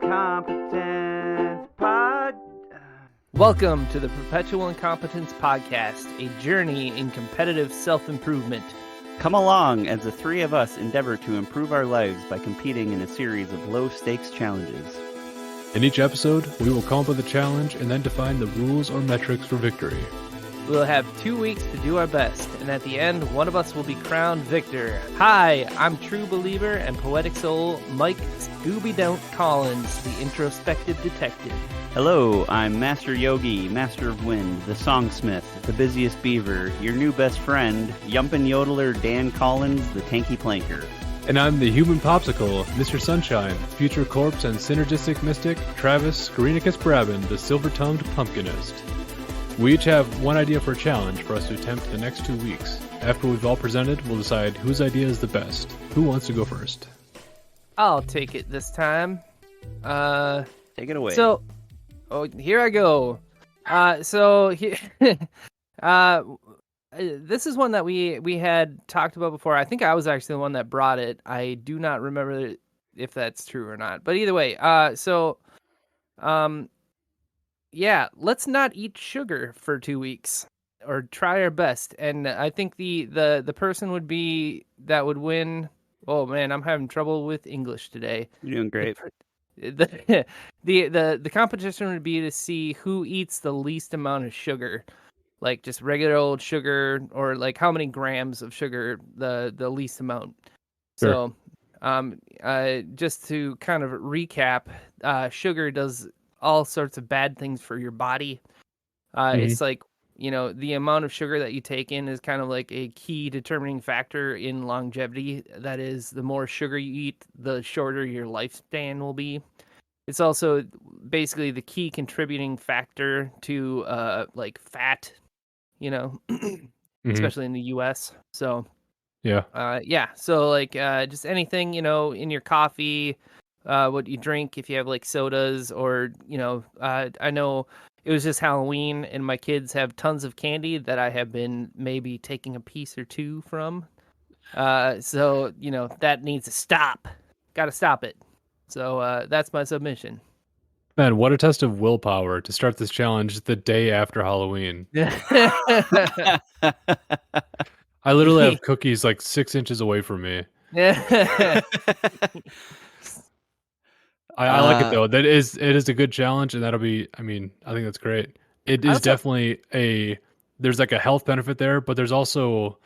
Incompetence Pod. Welcome to the Perpetual Incompetence Podcast, a journey in competitive self-improvement. Come along as the three of us endeavor to improve our lives by competing in a series of low-stakes challenges. In each episode, we will come up with a challenge and then define the rules or metrics for victory. We'll have 2 weeks to do our best, and at the end, one of us will be crowned victor. Hi, I'm true believer and poetic soul Mike Scooby-Don't Collins, the introspective detective. Hello, I'm Master Yogi, Master of Wind, the Songsmith, the busiest beaver, your new best friend, Yumpin' Yodeler Dan Collins, the tanky planker. And I'm the human popsicle, Mr. Sunshine, future corpse and synergistic mystic, Travis Corenicus Brabin, the silver-tongued pumpkinist. We each have one idea for a challenge for us to attempt the next 2 weeks. After we've all presented, we'll decide whose idea is the best. Who wants to go first? I'll take it this time. Take it away. Here I go. This is one that we had talked about before. I think I was actually the one that brought it. I do not remember if that's true or not. But either way, yeah, let's not eat sugar for 2 weeks, or try our best. And I think the person would win. Oh man, I'm having trouble with English today. You're doing great. The competition would be to see who eats the least amount of sugar, like just regular old sugar, or like how many grams of sugar, the least amount. Sure. So, just to kind of recap, sugar does all sorts of bad things for your body. It's like, the amount of sugar that you take in is kind of like a key determining factor in longevity. That is, the more sugar you eat, the shorter your lifespan will be. It's also basically the key contributing factor to like fat, especially in the US. So Yeah. So like just anything, in your coffee, what you drink, if you have like sodas, or I know it was just Halloween and my kids have tons of candy that I have been maybe taking a piece or two from. So that needs to stop. Got to stop it. So that's my submission. Man, what a test of willpower to start this challenge the day after Halloween. I literally have cookies like 6 inches away from me. I like it though. It is a good challenge, and that'll be. I think that's great. It is definitely there's like a health benefit there, but there's also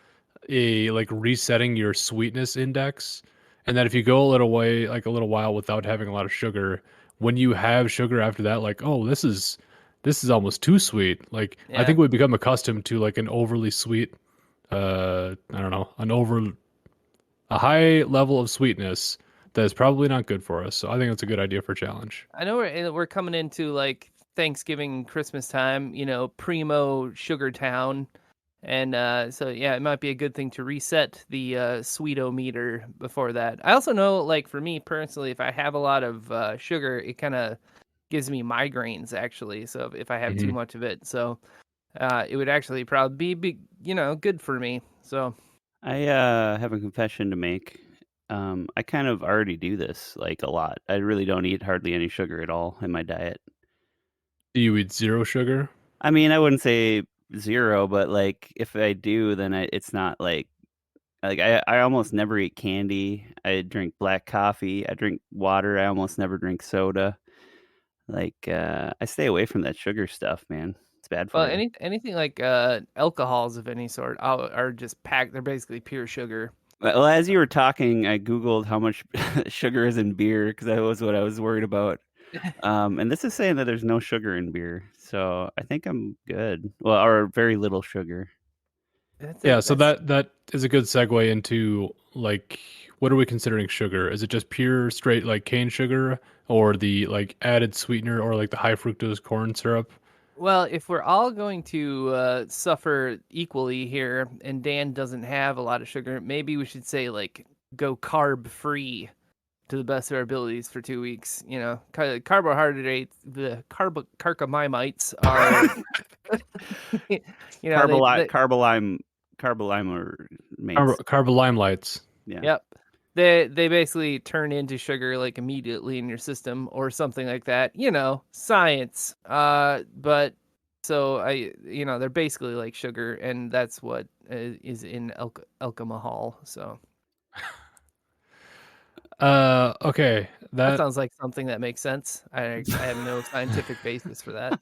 a like resetting your sweetness index, and that if you go a little while without having a lot of sugar, when you have sugar after that, like, oh, this is almost too sweet. Like, Yeah. I think we become accustomed to like an overly sweet, I don't know, a high level of sweetness that is probably not good for us. So I think that's a good idea for a challenge. I know we're coming into like Thanksgiving, Christmas time, primo sugar town. And so, yeah, it might be a good thing to reset the sweetometer before that. I also know, like, for me personally, if I have a lot of sugar, it kind of gives me migraines, actually. So if I have too much of it. So it would actually probably be good for me. So I have a confession to make. I kind of already do this, like, a lot. I really don't eat hardly any sugar at all in my diet. Do you eat zero sugar? I mean, I wouldn't say zero, but like if I do, then it's not like I almost never eat candy. I drink black coffee. I drink water. I almost never drink soda. Like I stay away from that sugar stuff, man. It's bad for you. anything like alcohols of any sort are just packed. They're basically pure sugar. Well, as you were talking, I Googled how much sugar is in beer because that was what I was worried about. And this is saying that there's no sugar in beer, so I think I'm good. Well, or very little sugar. So that is a good segue into like, what are we considering sugar? Is it just pure straight like cane sugar, or the like added sweetener, or like the high fructose corn syrup? Well, if we're all going to suffer equally here, and Dan doesn't have a lot of sugar, maybe we should say, like, go carb-free to the best of our abilities for 2 weeks. Carbohydrates, the carcamimites are, Carbolime or Carbolimelites. yeah. Yep. they basically turn into sugar like immediately in your system or something like that. Science. But so they're basically like sugar, and that's what is in alcohol. So Okay. that That sounds like something that makes sense. I have no scientific basis for that.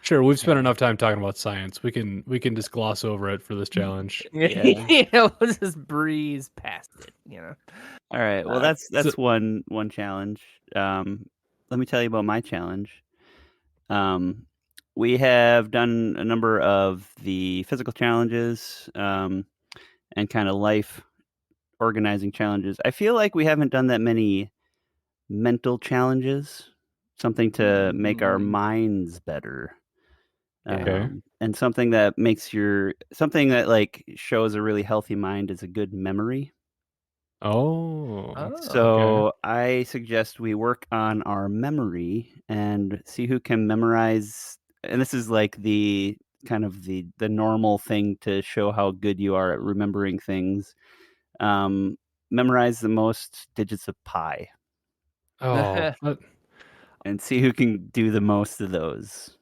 sure, we've spent Yeah. enough time talking about science. We can just gloss over it for this challenge. Yeah. We'll just breeze past it. All right. Well, Uh, So that's one challenge. Let me tell you about my challenge. Um, we have done a number of the physical challenges, and kind of life organizing challenges. I feel like we haven't done that many mental challenges, something to make our mm, minds better. okay. okay. And something that like shows a really healthy mind is a good memory. Oh, Oh. okay. So I suggest we work on our memory and see who can memorize. And this is like the kind of the normal thing to show how good you are at remembering things. Um, Memorize the most digits of pi Oh, and see who can do the most of those.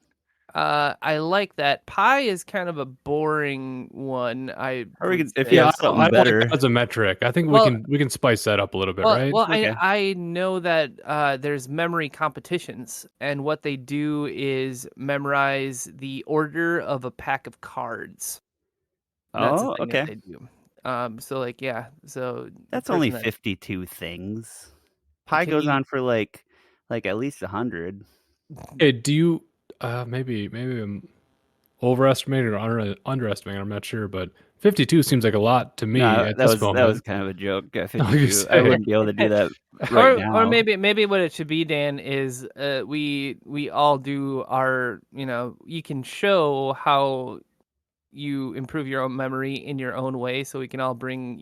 I like that. Pi is kind of a boring one, I Or we would could, if you yeah, have say. I something don't like that better. as a metric. I think we Well, can spice that up a little bit, well, right? well. I Okay. I know that there's memory competitions, and what they do is memorize the order of a pack of cards. That's the Oh, thing that okay. they do. So like yeah, so the That's only person that 52 things. Pi can goes you on for like at least 100. Hey, do you maybe I'm overestimating or underestimating, I'm not sure, but 52 seems like a lot to me No, at this that was moment. kind of a joke at I was gonna 52. I say. wouldn't be able to do that right or now. maybe what it should be, Dan, is we all do our you can show how you improve your own memory in your own way, so we can all bring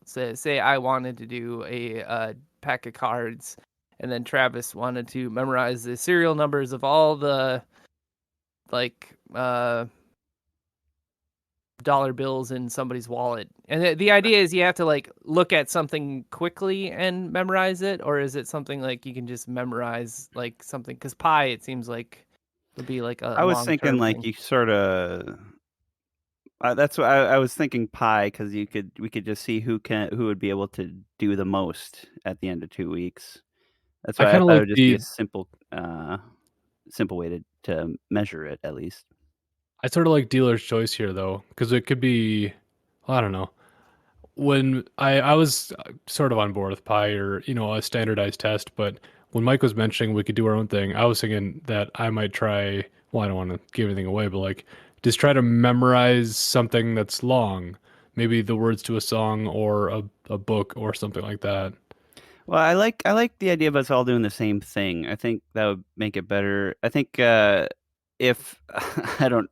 say I wanted to do a pack of cards, and then Travis wanted to memorize the serial numbers of all the like dollar bills in somebody's wallet. And the idea is you have to like look at something quickly and memorize it, or is it something like you can just memorize like something? Because pi, it seems like would be like a I was long thinking term like thing. you sort of that's what I was thinking pi because we could just see who would be able to do the most at the end of 2 weeks. That's I why I kind of thought it like would just be a the simple way to measure it at least. I sort of like dealer's choice here though, because it could be, well, I don't know. When I was sort of on board with pi or a standardized test, but when Mike was mentioning we could do our own thing, I was thinking that I might try. Well, I don't want to give anything away, but like just try to memorize something that's long, maybe the words to a song or a book or something like that. Well, I like the idea of us all doing the same thing. I think that would make it better. I think if I don't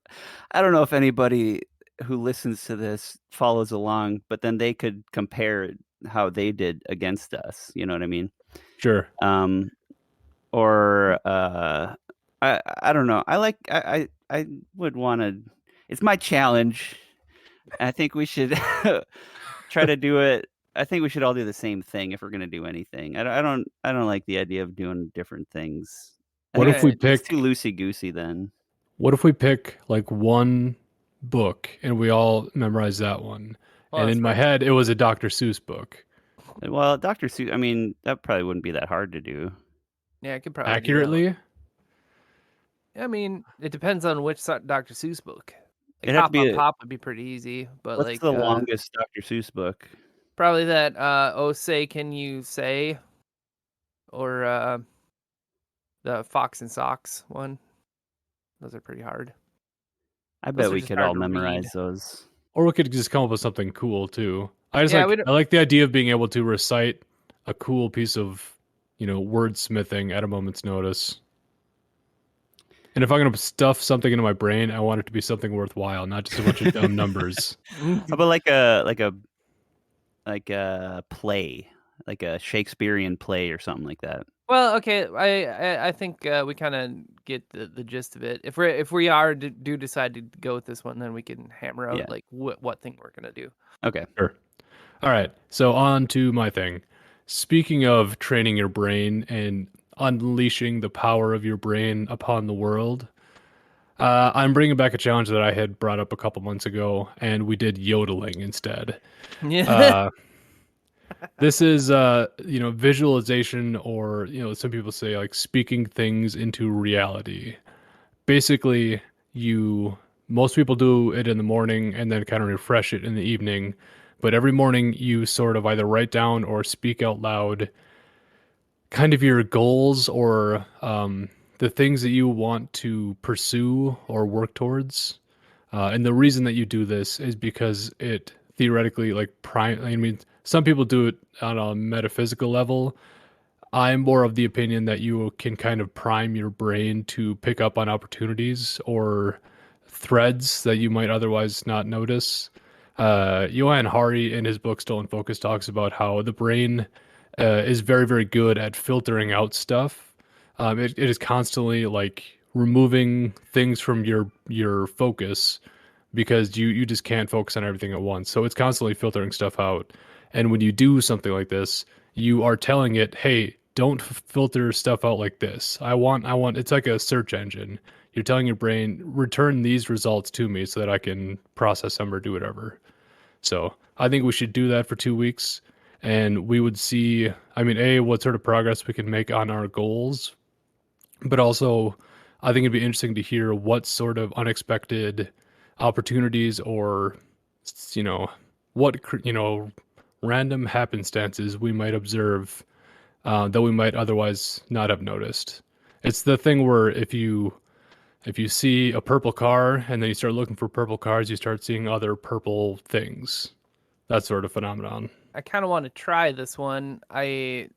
know if anybody who listens to this follows along, but then they could compare how they did against us. You know what I mean? Sure. Um, or I don't know. I would want to. It's my challenge. I think we should try to do it. I think we should all do the same thing if we're gonna do anything. I don't like the idea of doing different things. I What think if we Yeah. it's too pick? loosey goosey then. What if we pick like one book and we all memorize that one? Well, And that's in my first. head, it was a Dr. Seuss book. Well, Dr. Seuss. I mean, that probably wouldn't be that hard to do. Yeah, I could probably do that one. Accurately, I mean, it depends on which Dr. Seuss book. Like It'd have to Hop be on Pop would be pretty easy, but what's like the longest Dr. Seuss book? probably that Oh Say Can You Say, or the Fox and Socks one. Those are pretty hard. I Those bet are we just could hard all to read. memorize those. or we could just come up with something cool too. Yeah, we don't. I like the idea of being able to recite a cool piece of, wordsmithing at a moment's notice. And if I'm gonna stuff something into my brain, I want it to be something worthwhile, not just a bunch of dumb numbers. How about like a play, like a Shakespearean play or something like that? Well, okay. I think we kind of get the gist of it. If we are do decide to go with this one, then we can hammer out Yeah. like what thing we're gonna do. Okay. Sure. All right. So on to my thing. Speaking of training your brain and unleashing the power of your brain upon the world, I'm bringing back a challenge that I had brought up a couple months ago, and we did yodeling instead. Yeah. Uh, this is, visualization, or, some people say like speaking things into reality. Basically, you most people do it in the morning and then kind of refresh it in the evening. But every morning you sort of either write down or speak out loud kind of your goals or the things that you want to pursue or work towards. And the reason that you do this is because it theoretically like prime. I mean, some people do it on a metaphysical level. I'm more of the opinion that you can kind of prime your brain to pick up on opportunities or threads that you might otherwise not notice. Johan Hari, in his book Stolen Focus, talks about how the brain is very, very good at filtering out stuff. It is constantly like removing things from your focus because you just can't focus on everything at once. So it's constantly filtering stuff out. And when you do something like this, you are telling it, "Hey, don't filter stuff out like this. I want it's like a search engine. You're telling your brain, return these results to me so that I can process them or do whatever." So I think we should do that for 2 weeks, and we would see, I mean, A, what sort of progress we can make on our goals, but also I think it'd be interesting to hear what sort of unexpected opportunities or, you know, random happenstances we might observe that we might otherwise not have noticed. It's the thing where if you see a purple car and then you start looking for purple cars, you start seeing other purple things. That sort of phenomenon. I kind of want to try this one. I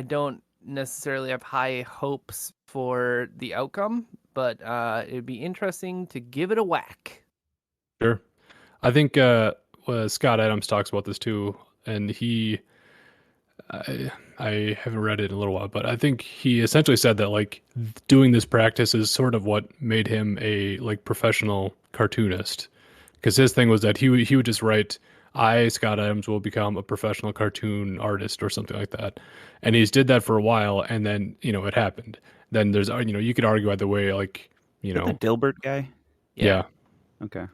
don't necessarily have high hopes for the outcome, but it'd be interesting to give it a whack. Sure. I think Scott Adams talks about this too, and I haven't read it in a little while, but I think he essentially said that like doing this practice is sort of what made him a like professional cartoonist, because his thing was that he would just write, "I, Scott Adams, will become a professional cartoon artist" or something like that, and he's did that for a while, and then it happened. Then there's you could argue either way, like Is that the Dilbert guy? Yeah. yeah. Okay.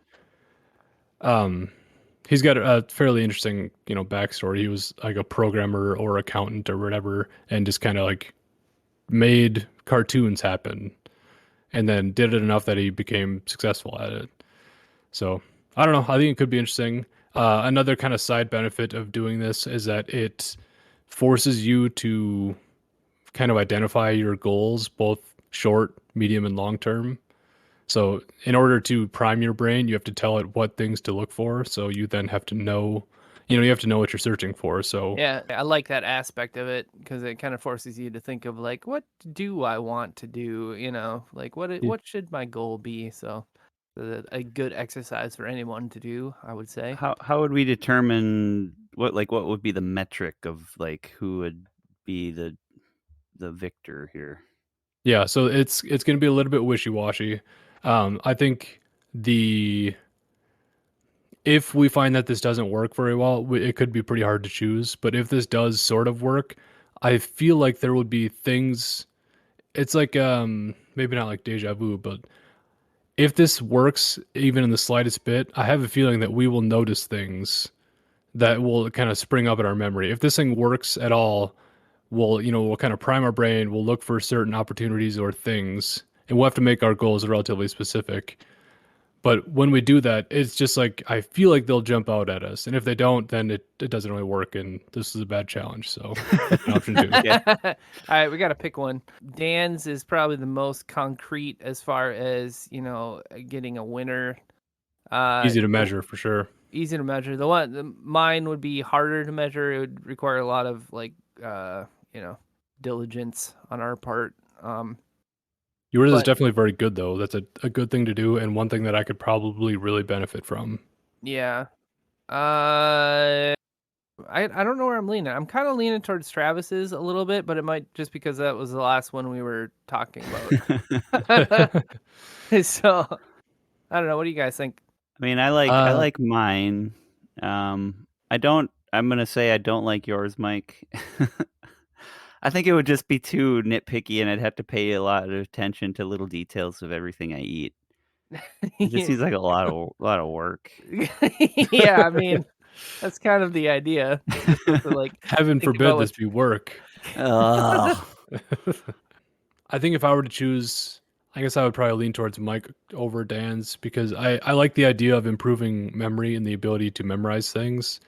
He's got a fairly interesting, backstory. He was like a programmer or accountant or whatever, and just kind of like made cartoons happen, and then did it enough that he became successful at it. So I don't know. I think it could be interesting. Another kind of side benefit of doing this is that it forces you to kind of identify your goals, both short, medium, and long term. So in order to prime your brain, you have to tell it what things to look for. So you then have to know, you have to know what you're searching for. So Yeah, I like that aspect of it because it kind of forces you to think of like, what do I want to do? Like yeah, what should my goal be? So, a good exercise for anyone to do, I would say. How would we determine what would be the metric of like who would be the victor here? yeah. So it's going to be a little bit wishy-washy. I think the if we find that this doesn't work very well, it could be pretty hard to choose. But if this does sort of work, I feel like there would be things. It's like maybe not like deja vu, but if this works even in the slightest bit, I have a feeling that we will notice things that will kind of spring up in our memory. If this thing works at all, we'll kind of prime our brain, we'll look for certain opportunities or things, and we'll have to make our goals relatively specific. But when we do that, it's just like I feel like they'll jump out at us. And if they don't, then it doesn't really work, and this is a bad challenge. So that's an option too. Yeah. All right, we got to pick one. Dan's is probably the most concrete as far as, getting a winner. Easy to measure for sure. Easy to measure. Mine would be harder to measure. It would require a lot of like diligence on our part. Yours is But definitely very good though. That's a good thing to do, and one thing that I could probably really benefit from. yeah. I don't know where I'm leaning. I'm kind of leaning towards Travis's a little bit, but it might just because that was the last one we were talking about. So I don't know. What do you guys think? I mean, I like mine. I don't I'm gonna say I don't like yours, Mike. I think it would just be too nitpicky, and I'd have to pay a lot of attention to little details of everything I eat. It just seems like a lot of work. Yeah, I mean, that's kind of the idea. You're supposed to like Heaven think about forbid this what's be work. Ugh. I think if I were to choose, I guess I would probably lean towards Mike over Dan's because I like the idea of improving memory and the ability to memorize things.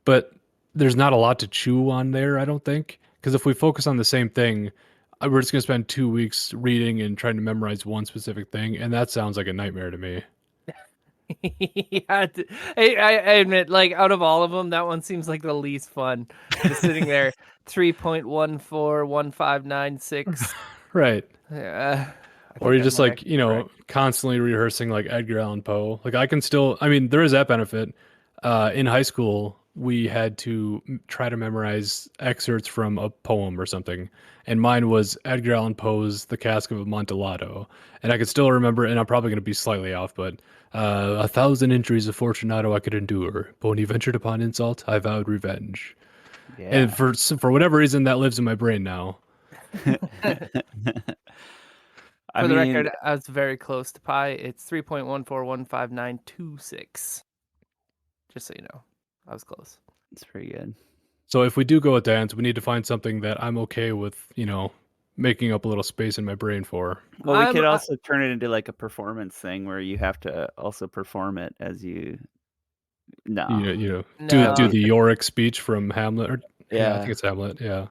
But there's not a lot to chew on there, I don't think. Because if we focus on the same thing, we're just going to spend 2 weeks reading and trying to memorize one specific thing. And that sounds like a nightmare to me. Yeah, I admit, like, out of all of them, that one seems like the least fun. Just sitting there, 3.141596. Right. I Or think you're that just might like, actually be correct. constantly rehearsing like Edgar Allan Poe. Like I can still, there is that benefit. In high school, we had to try to memorize excerpts from a poem or something. And mine was Edgar Allan Poe's The Cask of Amontillado. And I could still remember, and I'm probably going to be slightly off, but 1,000 injuries of Fortunato I could endure. But when he ventured upon insult, I vowed revenge. And Yeah. for whatever reason, that lives in my brain now. I For the mean, record, I was very close to pi. It's 3.141596. Just so you know, I was close. it's pretty good. So if we do go with dance, we need to find something that I'm okay with, making up a little space in my brain for. Well, we I'm could also turn it into like a performance thing where you have to also perform it as you. No. Do no. the Yorick speech from Hamlet. Or, yeah, I think Yeah. it's Hamlet. Yeah.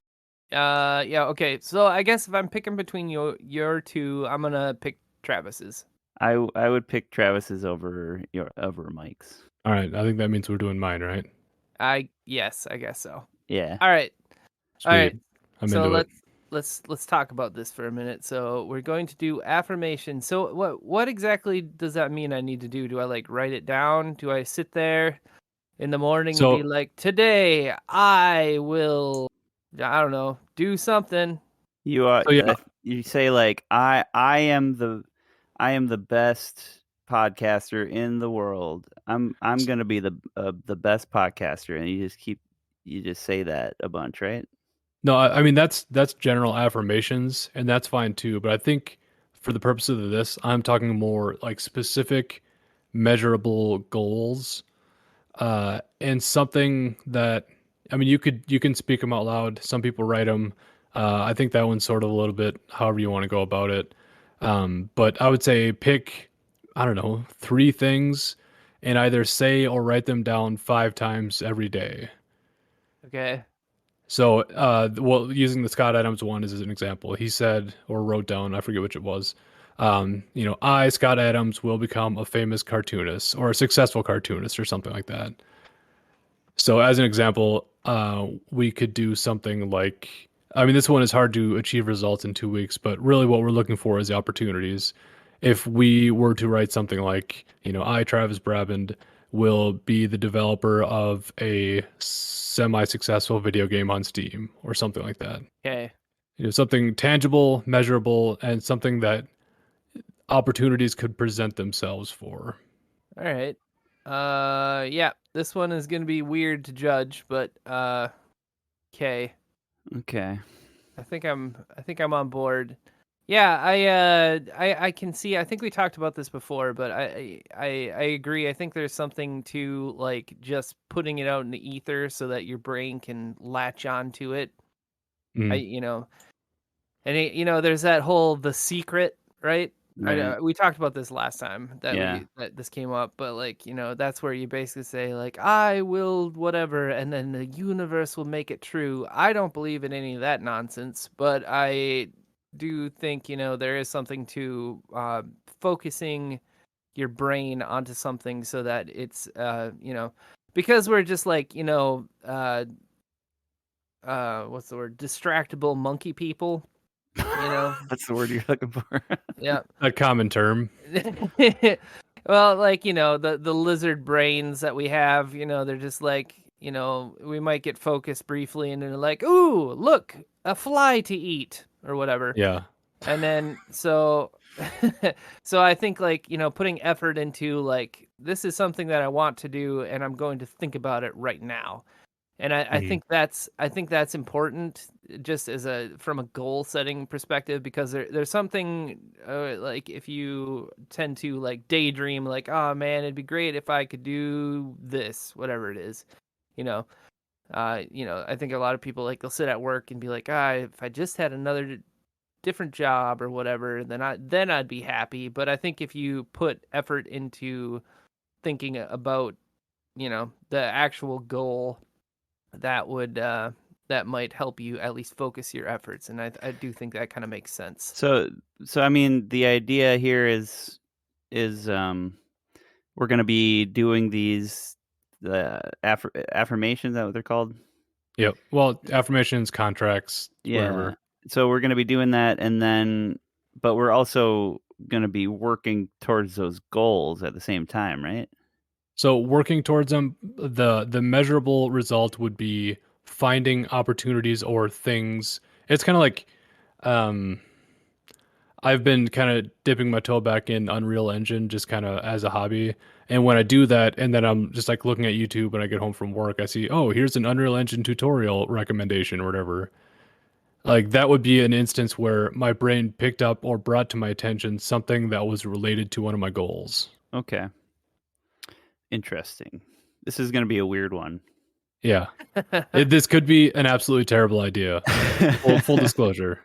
Yeah, okay. So I guess if I'm picking between your two, I'm gonna pick Travis's. I would pick Travis's over Mike's. All right. I think that means we're doing mine, right? Yes, I guess so. Yeah. All right. All right. Sweet. I'm So into it. let's talk about this for a minute. So we're going to do affirmation. So what exactly does that mean I need to do? Do I like write it down? Do I sit there in the morning and be So like, "Today I will, I don't know, do something." You are so yeah. you say like I am the best podcaster in the world. I'm going to be the best podcaster, and you just say that a bunch, right? No, I mean that's general affirmations, and that's fine too. But I think for the purposes of this, I'm talking more like specific, measurable goals, and something that you can speak them out loud. Some people write them. I think that one's sort of a little bit however you want to go about it. But I would say pick, I don't know, 3 things, and either say or write them down 5 times every day. Okay. So, using the Scott Adams one as an example, he said or wrote down, I forget which it was. I, Scott Adams, will become a famous cartoonist or a successful cartoonist or something like that. So, as an example, we could do something like, this one is hard to achieve results in 2 weeks, but really what we're looking for is the opportunities. If we were to write something like, I, Travis Braband, will be the developer of a semi-successful video game on Steam or something like that. Okay. Something tangible, measurable, and something that opportunities could present themselves for. All right. Yeah, this one is going to be weird to judge, but okay. Okay. I think I'm on board. Yeah, I can see. I think we talked about this before, but I agree. I think there's something to like just putting it out in the ether so that your brain can latch onto it. Mm, And there's that whole The Secret, right? Right. We talked about this last time Yeah. that this came up, but like, that's where you basically say like, I will whatever, and then the universe will make it true. I don't believe in any of that nonsense, but I do think, there is something to focusing your brain onto something so that it's, because we're just like, what's the word? Distractible monkey people. That's the word you're looking for. Yeah. a common term. Well, like, the lizard brains that we have, they're just like, we might get focused briefly and then like, ooh, look, a fly to eat or whatever. Yeah. And then so so I think like, putting effort into like this is something that I want to do and I'm going to think about it right now. And I Mhm. think that's important just as from a goal setting perspective, because there's something like if you tend to like daydream like, oh man, it'd be great if I could do this, whatever it is, you know. I think a lot of people like they'll sit at work and be like, if I just had another different job or whatever, then I'd be happy. But I think if you put effort into thinking about, the actual goal, that might help you at least focus your efforts, and I do think that kind of makes sense. So I mean, the idea here is we're gonna be doing these affirmations. Is that what they're called? Yep. Well, affirmations, contracts, Yeah. whatever. So we're gonna be doing that, and then, but we're also gonna be working towards those goals at the same time, right? So working towards them, the measurable result would be finding opportunities or things. It's kind of like um I've been kind of dipping my toe back in Unreal Engine just kind of as a hobby. And when I do that, and then I'm just like looking at YouTube when I get home from work, I see, oh, here's an Unreal Engine tutorial recommendation or whatever. Like that would be an instance where my brain picked up or brought to my attention something that was related to one of my goals. Okay. Interesting. This is gonna be a weird one. Yeah. This could be an absolutely terrible idea. Full disclosure.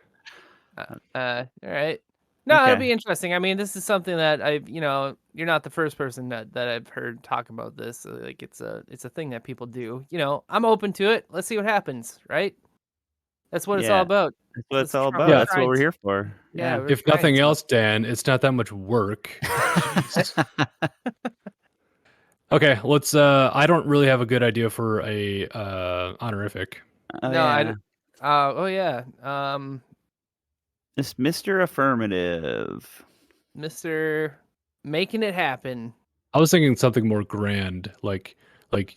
All right. No, it'll Okay. be interesting. I mean, this is something that you're not the first person that I've heard talk about this. Like it's a thing that people do. I'm open to it. Let's see what happens, right? That's what it's all Yeah. about. That's what it's all We're about. Yeah. That's what trying we're to, here for. yeah, Yeah. we're If trying nothing stuff. else, Dan, it's not that much work. Jeez. Okay, let's I don't really have a good idea for a honorific. Oh No, yeah. oh yeah. It's Mr. Affirmative. Mr. Making it happen. I was thinking something more grand, like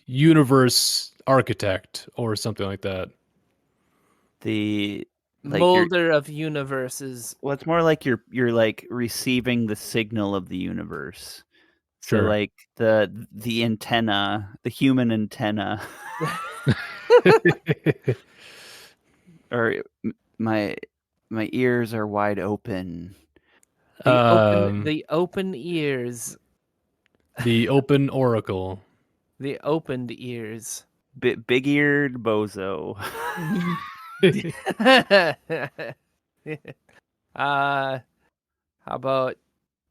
universe architect or something like that. The like you're Molder of universes. Well, it's more like you're like receiving the signal of the universe. So Sure. like the antenna, the human antenna, or my my ears are wide open. The open um the open ears. the open oracle. The opened ears. Big eared bozo. How about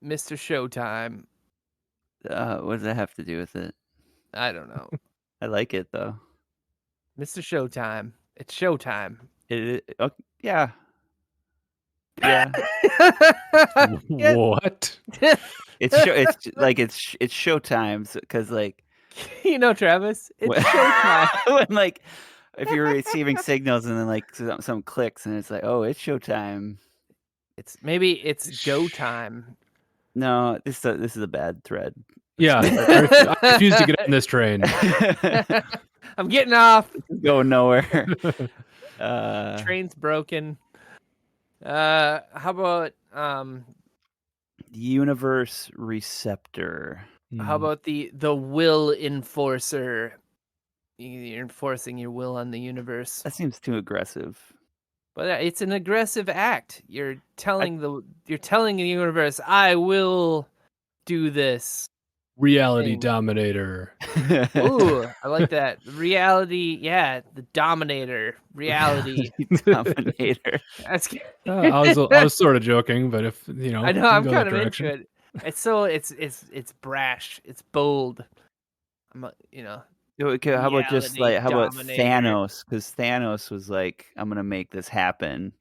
Mr. Showtime? What does that have to do with it? I don't know. I like it though. Mr. Showtime. It's showtime. Yeah, yeah. Yeah. What? It's showtime because like Travis, it's when, showtime. when like if you're receiving signals and then like some clicks and it's like, oh, it's showtime. It's go time. No, this is a bad thread. Yeah, I refuse to get on this train. I'm getting off. Going nowhere. Train's broken. How about Universe receptor. how about the will enforcer? You're enforcing your will on the universe. That seems too aggressive. But it's an aggressive act. You're telling the universe, I will do this. Reality thing. dominator. Ooh, I like that. Reality, yeah, the dominator. Reality. Dominator. That's I was sort of joking, but if I know, we can I'm go kind that of direction. into it. It's brash. It's bold. Okay, Reality how about dominator. Thanos? Because Thanos was like, "I'm gonna make this happen."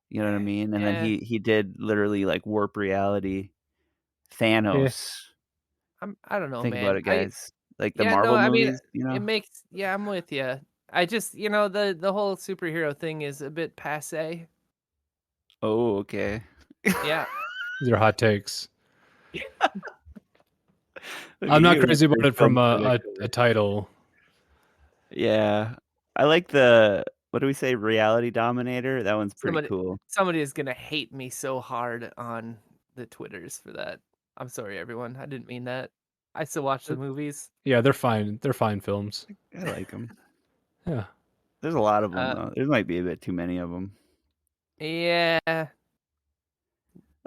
You know what I mean? And then Yeah, he did literally like warp reality. Yeah. Thanos. I don't know, Think about man. it, guys. Like the Yeah, no, Marvel I mean, movies, you know? yeah, I'm with you. I just, the whole superhero thing is a bit passe. Oh, okay. Yeah. These are hot takes. Look I'm at not you, crazy about Mr. it from Film Critic. a title. Yeah. I like the what do we say? Reality Dominator? That one's pretty Somebody cool. somebody is gonna hate me so hard on the Twitters for that. I'm sorry, everyone. I didn't mean that. I still watch the movies. Yeah, they're fine. They're fine films. I like them. Yeah. There's a lot of them Uh, though. There might be a bit too many of them. Yeah,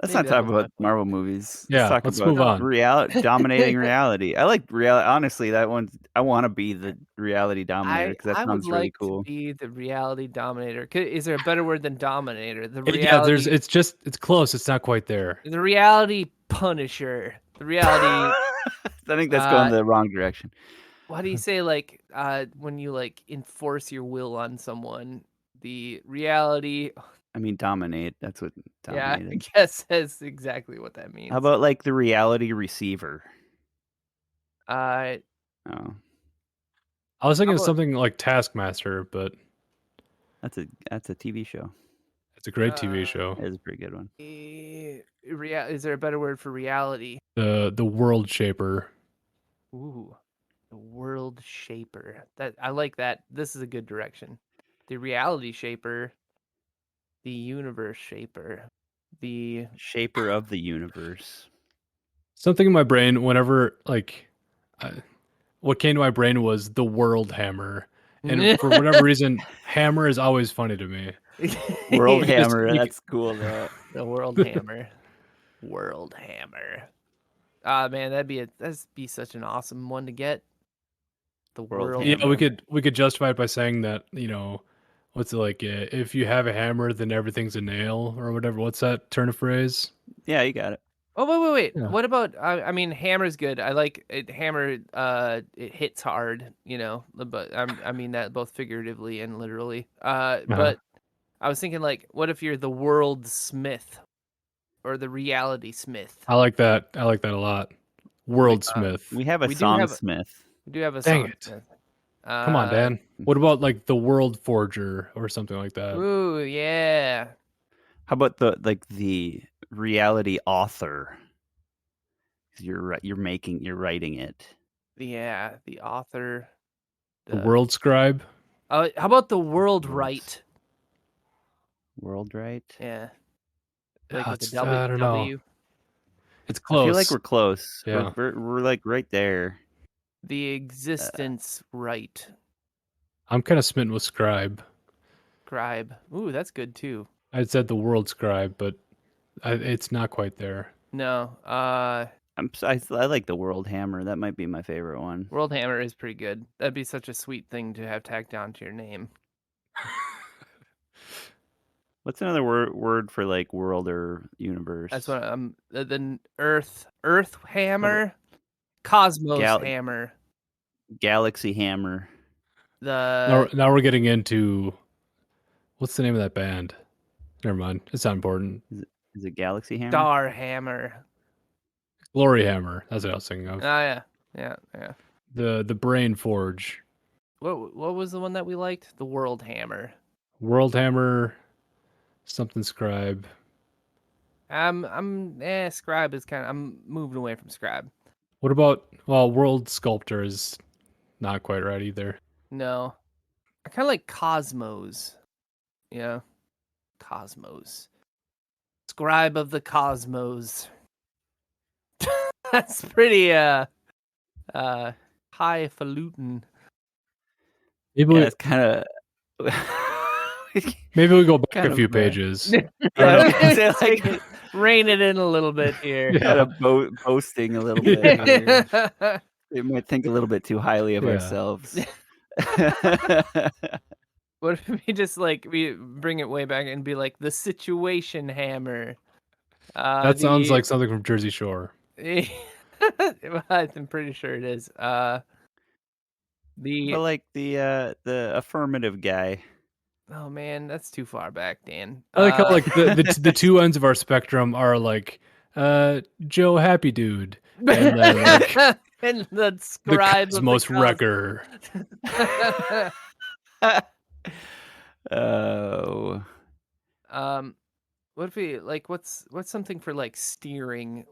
Let's maybe not that talk was my about point. Marvel movies. Let's Yeah, talk let's about move on. dominating reality. I like honestly, that one. I want to be the reality dominator because that I would sounds really like to cool. be the reality dominator. Is there a better word than dominator? Yeah, it's close. It's not quite there. The reality punisher. The reality. I think that's going Uh, the wrong direction. What do you say? Like, when you like enforce your will on someone, the reality. I mean, dominate. That's what Yeah, I dominated. guess that's exactly what that means. How about like the reality receiver? Uh, Oh, I was thinking How of about- something like Taskmaster, but that's a TV show. it's a great TV show. It is a pretty good one. Is there a better word for reality? The World Shaper. Ooh, the world shaper. That I like that. This is a good direction. The reality shaper, the universe shaper, the Shaper of the universe. Something in my brain whenever what came to my brain was the World Hammer, and for whatever reason, hammer is always funny to me. World You just- Hammer. you That's cool though. the world hammer. World hammer. Ah man, that'd be such an awesome one to get. The World world Yeah, Hammer. we could justify it by saying that, what's it like? If you have a hammer, then everything's a nail, or whatever. What's that turn of phrase? Yeah, you got it. Oh wait. Yeah. What about? I mean, hammer's good. I like it. Hammer. It hits hard. But I mean that both figuratively and literally. But I was thinking like, what if you're the world smith or the reality smith? I like that. I like that a lot. Worldsmith. We have a We do have songsmith. we do have a Dang song. it. Smith. Come on, Dan. What about like the World Forger or something like that? Ooh yeah. How about the reality author? 'Cause you're writing it. Yeah, the author. The World Scribe. How about the world Worlds. right? World right? Yeah, like with the I don't know. W. It's I feel like close. we're close. Yeah. We're like right there. The existence right. I'm kind of smitten with Scribe. Scribe. Ooh, that's good too. I said the World Scribe, but it's not quite there. No, I like the World Hammer. That might be my favorite one. World Hammer is pretty good. That'd be such a sweet thing to have tacked on to your name. What's another word for like world or universe? That's what the Earth Hammer, Cosmos Hammer. Galaxy Hammer. The Now we're getting into what's the name of that band? Never mind. It's not important. Is it Galaxy Hammer? Star Hammer. Glory Hammer. That's what I was thinking of. Oh yeah. The Brain Forge. What was the one that we liked? The World Hammer. World Hammer. Something Scribe. Scribe is I'm moving away from Scribe. What about World Sculptor is not quite right either. No. I kinda like Cosmos. Yeah. Cosmos. Scribe of the Cosmos. That's pretty highfalutin. It's kind of. Maybe we go back kind a few of, pages. Rein it in a little bit here. Kind of boasting a little bit. Here. We might think a little bit too highly of ourselves. What if we just we bring it way back and be like the situation hammer? That sounds like something from Jersey Shore. I'm pretty sure it is. But like the affirmative guy. Oh man, that's too far back, Dan. I like how like the two ends of our spectrum are like Joe Happy Dude and then like and the the scribe Cosmos Wrecker. Oh. What if we what's something for steering,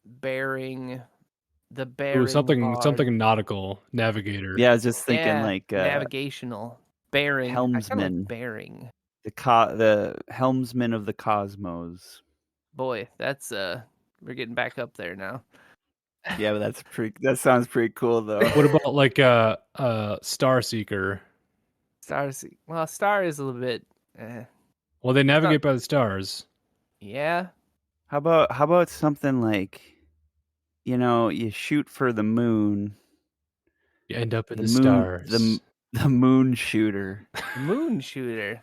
bearing, the bearing? Ooh, something rod. nautical, navigator. Yeah, I was just thinking navigational bearing. I kinda helmsman. like bearing. The helmsman of the cosmos. Boy, that's we're getting back up there now. Yeah, but that sounds pretty cool though. What about like Star Seeker? Stars. Well, star is a little bit. Well, they not- navigate by the stars. Yeah. How about something like, you shoot for the moon, You end up in the the moon, stars. the moon shooter, The moon shooter.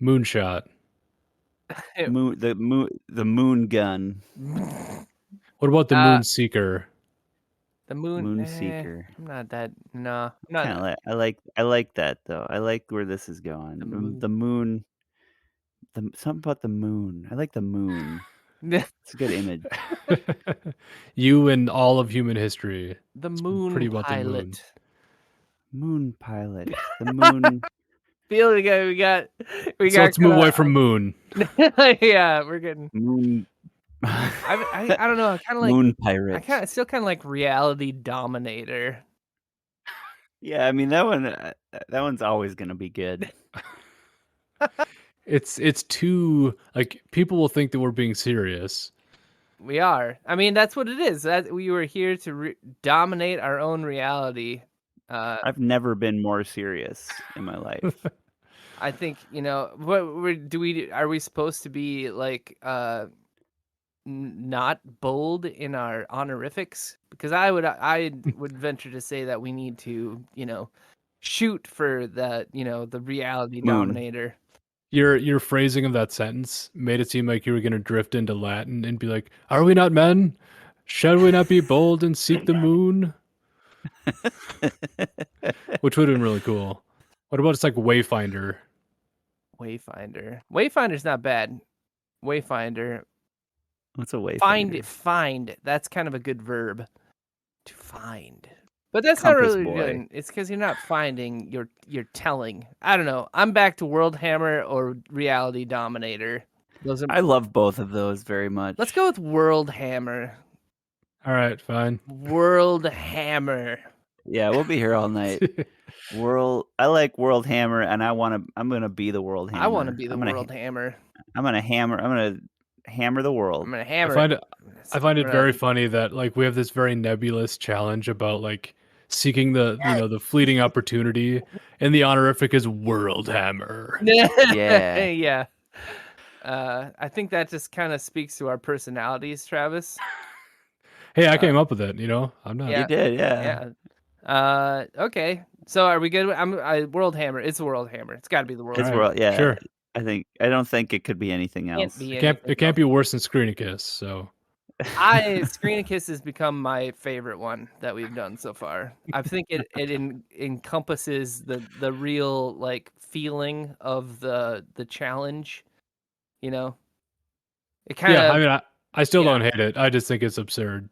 Moonshot. the moon gun, What about the Uh, moon seeker? The moon. moon seeker. I'm not that. No. I'm Kind not. of I like that though. I like where this is going. The moon. The moon, something about the moon. I like the moon. It's a good image. You and all of human history. The It's moon pretty about the moon. pilot. Moon pilot. The moon. Feel it, we got. So let's move away from moon. Yeah, we're getting. Moon. I don't know. I kind of like moon pirate. I still kind of like reality dominator. Yeah, I mean that one's always gonna be good. It's too like people will think that we're being serious. We are. I mean, that's what it is. That we were here to dominate our own reality. I've never been more serious in my life. I think what are we supposed to be like? Not bold in our honorifics, because I would venture to say that we need to shoot for the reality Moon. dominator. Your phrasing of that sentence made it seem like you were going to drift into Latin and be like, "Are we not men? Shall we not be bold and seek the moon?" Which would have been really cool. What about it's like Wayfinder? Wayfinder's not bad. Wayfinder. What's a wayfinder? Find. That's kind of a good verb. To find. But that's Compass not really boy. good. It's because you're not finding, you're telling. I don't know. I'm back to World Hammer or Reality Dominator. Those are. I love both of those very much. Let's go with World Hammer. All right, fine. World Hammer. Yeah, we'll be here all night. I like World Hammer, and I'm gonna be the World Hammer. I want to be the World Hammer. I'm gonna hammer the world. I'm gonna hammer. I find it very funny that like we have this very nebulous challenge about like seeking the fleeting opportunity, and the honorific is World Hammer. Yeah. Yeah. I think that just kind of speaks to our personalities, Travis. Hey, I came up with it. I'm not. Yeah. You did, yeah. Okay. So are we good? World Hammer. It's a World Hammer. It's got to be the World It's Hammer. world. Yeah. Sure. I don't think it could be anything else. It can't be worse than Screenicus. So. Screenicus has become my favorite one that we've done so far. I think it encompasses the real like feeling of the challenge. It kind of. Yeah, I mean, I still don't hate it. I just think it's absurd.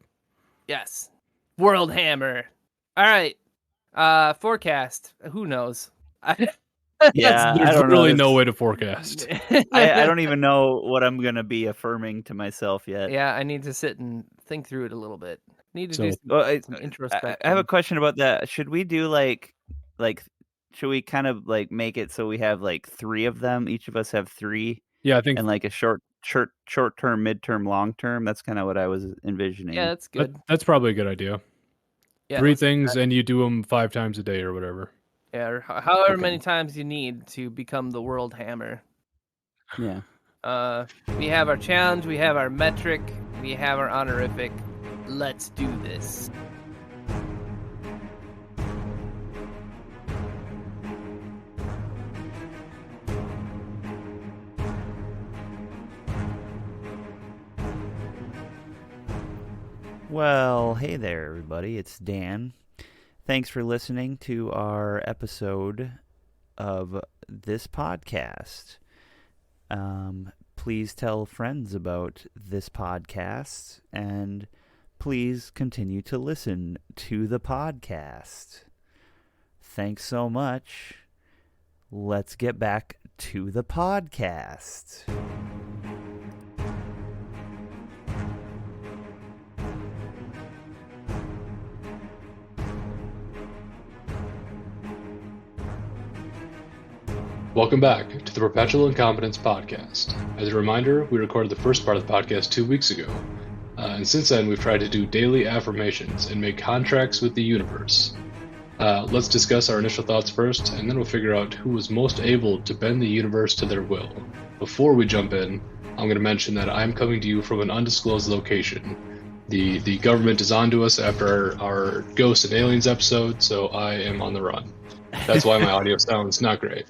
Yes. World Hammer. All right. Forecast. Who knows? Yeah, There's I don't really know. no way to forecast. I don't even know what I'm gonna be affirming to myself yet. Yeah, I need to sit and think through it a little bit. Need to do some introspection. I have a question about that. Should we do like should we kind of like make it so we have like 3 of them? Each of us have 3. Yeah, I think And like a short term, midterm, long term. That's kind of what I was envisioning. Yeah, that's good. that's probably a good idea. Yeah, 3 things, and you do them 5 times a day or whatever. Yeah, or however many times you need to become the World Hammer. Yeah. We have our challenge, we have our metric, we have our honorific. Let's do this. Well, hey there, everybody. It's Dan. Thanks for listening to our episode of this podcast. Please tell friends about this podcast, and please continue to listen to the podcast. Thanks so much. Let's get back to the podcast. Welcome back to the Perpetual Incompetence Podcast. As a reminder, we recorded the first part of the podcast 2 weeks ago, and since then we've tried to do daily affirmations and make contracts with the universe. Let's discuss our initial thoughts first, and then we'll figure out who was most able to bend the universe to their will. Before we jump in, I'm going to mention that I'm coming to you from an undisclosed location. The government is onto us after our Ghosts and Aliens episode, so I am on the run. That's why my audio sounds not great.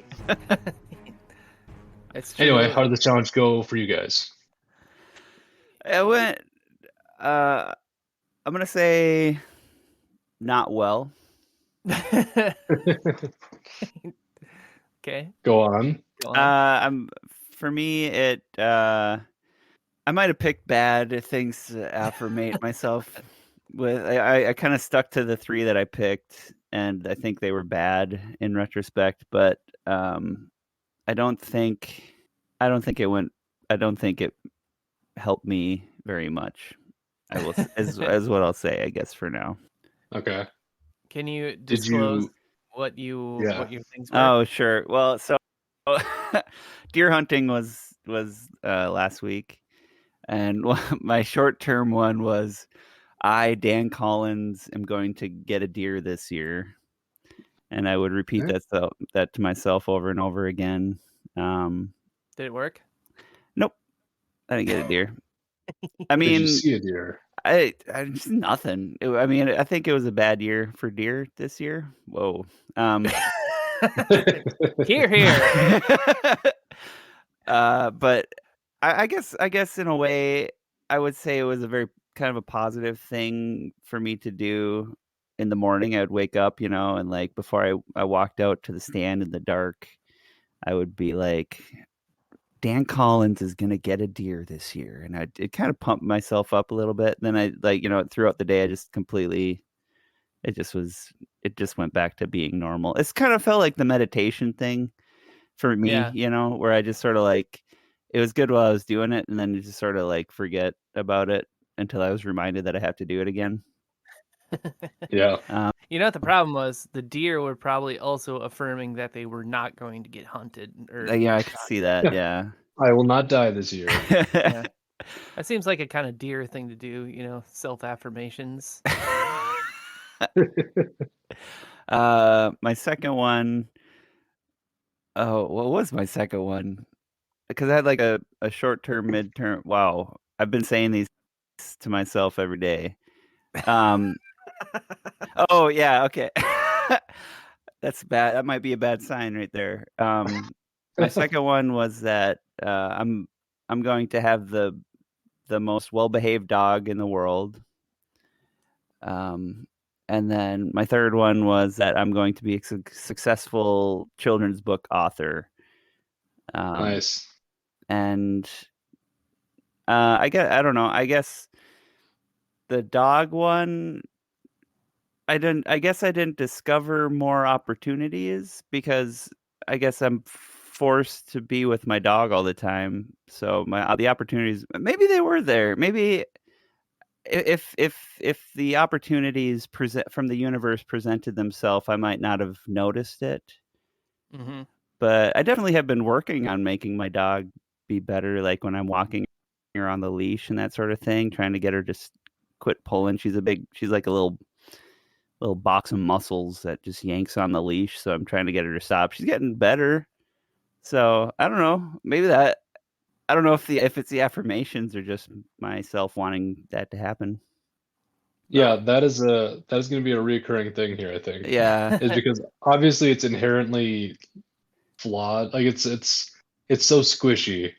It's true. Anyway, how did the challenge go for you guys? It went. I'm gonna say not well. Okay. Go on. For me, it. I might have picked bad things to affirmate myself with. I kind of stuck to the 3 that I picked, and I think they were bad in retrospect. But I don't think it went. I don't think it helped me very much. I will as what I'll say, I guess, for now. Okay. Can you disclose what your things were? Oh, sure. Well, so deer hunting was last week, and my short-term one was Dan Collins, am going to get a deer this year, and I would repeat that to myself over and over again. Did it work? Nope, I didn't get a deer. I mean, did you see a deer? I just nothing. I mean, I think it was a bad year for deer this year. Whoa. Here. But I guess in a way, I would say it was a very kind of a positive thing for me to do in the morning. I would wake up, and like before I walked out to the stand in the dark, I would be like, Dan Collins is going to get a deer this year. And it kind of pumped myself up a little bit. Then I throughout the day, I just completely, it just went back to being normal. It's kind of felt like the meditation thing for me, where I just sort of like, it was good while I was doing it. And then you just sort of like forget about it until I was reminded that I have to do it again. Yeah. What the problem was? The deer were probably also affirming that they were not going to get hunted. I could see that. Yeah. I will not die this year. Yeah. That seems like a kind of deer thing to do, self-affirmations. My second one. Oh, what was my second one? Because I had like a short-term, midterm. Wow. I've been saying these to myself every day. Oh yeah, okay. That's bad. That might be a bad sign right there. My second one was that I'm going to have the most well-behaved dog in the world. And then my third one was that I'm going to be a successful children's book author. Nice. And I don't know. I guess the dog one, I guess I didn't discover more opportunities because I guess I'm forced to be with my dog all the time. So the opportunities, maybe they were there. Maybe if the opportunities from the universe presented themselves, I might not have noticed it. Mm-hmm. But I definitely have been working on making my dog be better, like when I'm walking her on the leash and that sort of thing, trying to get her just quit pulling. She's like a little box of muscles that just yanks on the leash. So I'm trying to get her to stop. She's getting better. So I don't know. Maybe I don't know if it's the affirmations or just myself wanting that to happen. Yeah, that is going to be a recurring thing here, I think. Yeah. Is because obviously it's inherently flawed. Like it's so squishy.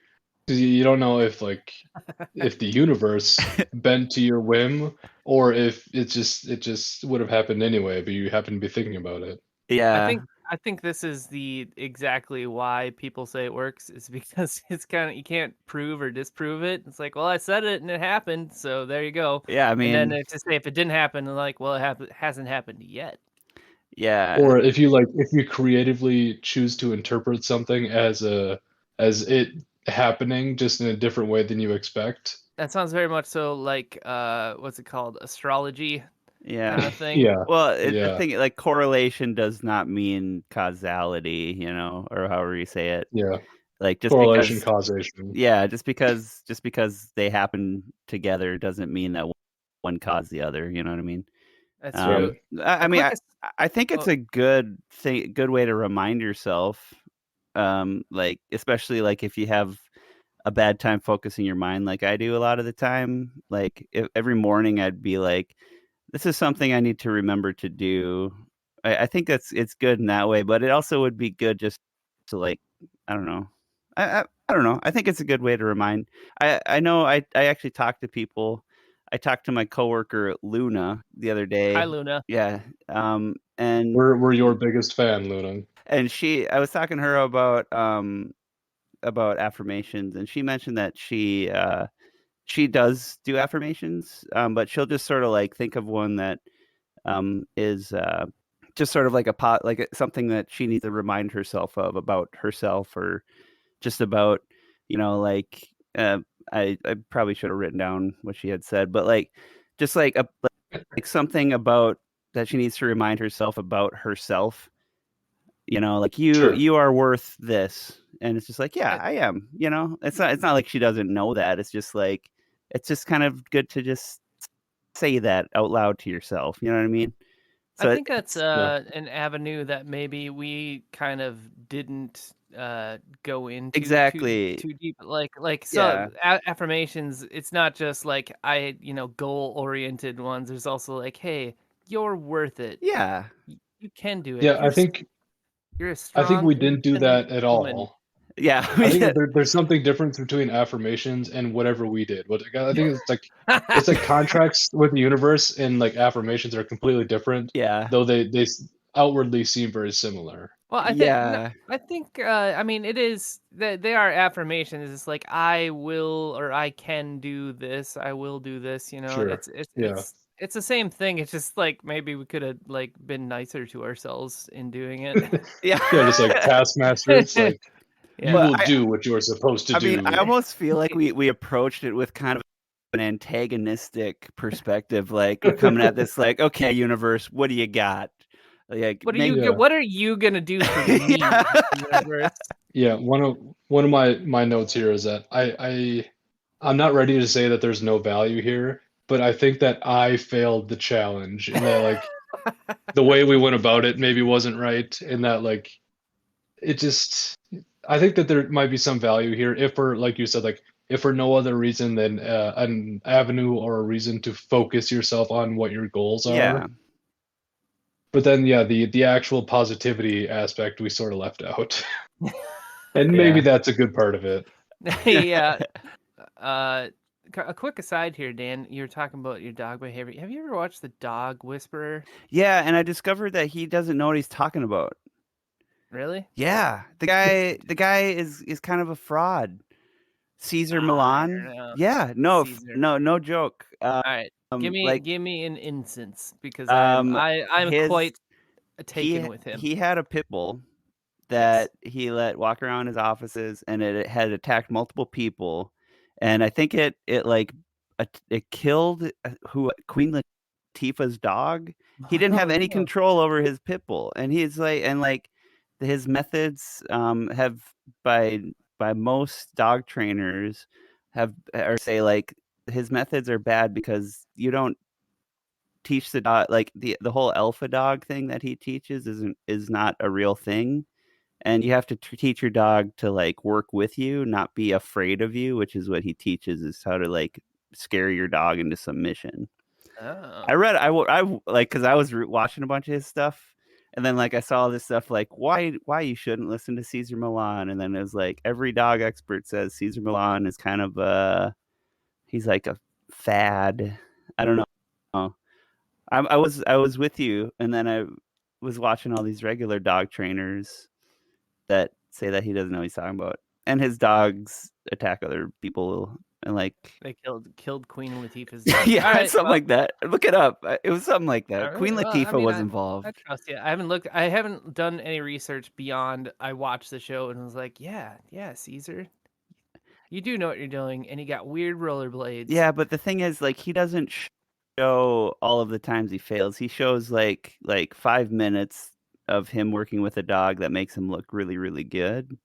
You don't know if the universe bent to your whim or if it just would have happened anyway, but you happen to be thinking about it. Yeah. I think this is exactly why people say it works is because it's kind of, you can't prove or disprove it. It's like, well, I said it and it happened, so there you go. Yeah, I mean, and then to say if it didn't happen, like, well, it hasn't happened yet. Yeah. Or if you creatively choose to interpret something as it happening just in a different way than you expect. That sounds very much so like what's it called? Astrology. Yeah. Kind of thing. Yeah. Well, I think like correlation does not mean causality, or however you say it. Yeah. Like just correlation, because, causation. Yeah, just because they happen together doesn't mean that one caused the other. You know what I mean? That's true. I A mean, quick I as I think it's oh, a good way to remind yourself, like, especially, like, if you have a bad time focusing your mind like I do a lot of the time, like, every morning I'd be like, "This is something I need to remember to do." I think it's good in that way, but it also would be good just to, like, I don't know. I don't know. I think it's a good way to remind. I know I actually talk to people. I talked to my coworker Luna the other Hi, day. Luna. Yeah, and We're your biggest fan, Luna. I was talking to her about affirmations, and she mentioned that she does do affirmations, but she'll just sort of like think of one that is just sort of like something that she needs to remind herself of about herself, or just about, like, uh, I probably should have written down what she had said, but like just like something about that she needs to remind herself about herself. Like, Sure. you are worth this, and it's just like, yeah, Uh, I am. It's not like she doesn't know that. It's just like it's just kind of good to just say that out loud to yourself. You know what I mean? I So think that's Yeah. an avenue that maybe we kind of didn't go into exactly, too deep. Like yeah, so affirmations. It's not just like goal oriented ones. There's also like, hey, you're worth it. yeah, You can do it. Yeah, You're a I think strong, we didn't do independent that at woman. all. yeah. I I mean, think that there's something different between affirmations and whatever we did. What I think it's like contracts with the universe and like affirmations are completely different, yeah, though they outwardly seem very similar. Well, I think no, yeah, I think I mean it is that they are affirmations. It's like I will or I can do this. I will do this. Sure. Yeah. It's the same thing. It's just like maybe we could have like been nicer to ourselves in doing it. Yeah, just like yeah. taskmaster, it's like you Yeah. But will do what you're supposed to I mean, I do. almost feel like we approached it with kind of an antagonistic perspective. Like, we're coming at this like, okay, universe, what do you got? Like, maybe, Yeah. What are you gonna do for me, yeah, universe? Yeah, one of my notes here is that I'm not ready to say that there's no value here, but I think that I failed the challenge and that like the way we went about it maybe wasn't right and that like it just I think that there might be some value here if for like you said like if for no other reason than an avenue or a reason to focus yourself on what your goals yeah, are. But then yeah, the actual positivity aspect we sort of left out. And maybe yeah. that's a good part of it. Yeah. Uh, a quick aside here, Dan. You were talking about your dog behavior. Have you ever watched The Dog Whisperer? Yeah, and I discovered that he doesn't know what he's talking about. Really? Yeah, the guy is kind of a fraud. Caesar I Milan? don't know. Yeah, no, Caesar. no joke. All right. Like, Give me an instance because um, I'm his quite taken with him. he had a pit bull Yes. that he let walk around his offices, and it had attacked multiple people, and I think it killed, who Queen Latifah's dog. He didn't Oh have any no. control over his pit bull, and he's like his methods, have by most dog trainers have or say, like, his methods are bad because you don't teach the dog, like, the whole alpha dog thing that he teaches is not a real thing. And you have to teach your dog to, like, work with you, not be afraid of you, which is what he teaches, is how to, like, scare your dog into submission. Oh. I read, like, because I was watching a bunch of his stuff, and then, like, I saw this stuff like, why you shouldn't listen to Caesar Milan, and then it was like every dog expert says Caesar Milan is kind of he's like a fad. I don't know. I was with you, and then I was watching all these regular dog trainers that say that he doesn't know what he's talking about, and his dogs attack other people, and, like, They killed Queen Latifah's dog. All yeah, right. something Well, like that. Look it up. It was something like all that. right. Queen Well, I Latifah mean, was I involved. trust you. I haven't done any research beyond. I watched the show and was like, yeah, yeah, Caesar, you do know what you're doing, and you got weird rollerblades. Yeah, but the thing is, like, he doesn't show all of the times he fails. He shows like 5 minutes of him working with a dog that makes him look really, really good.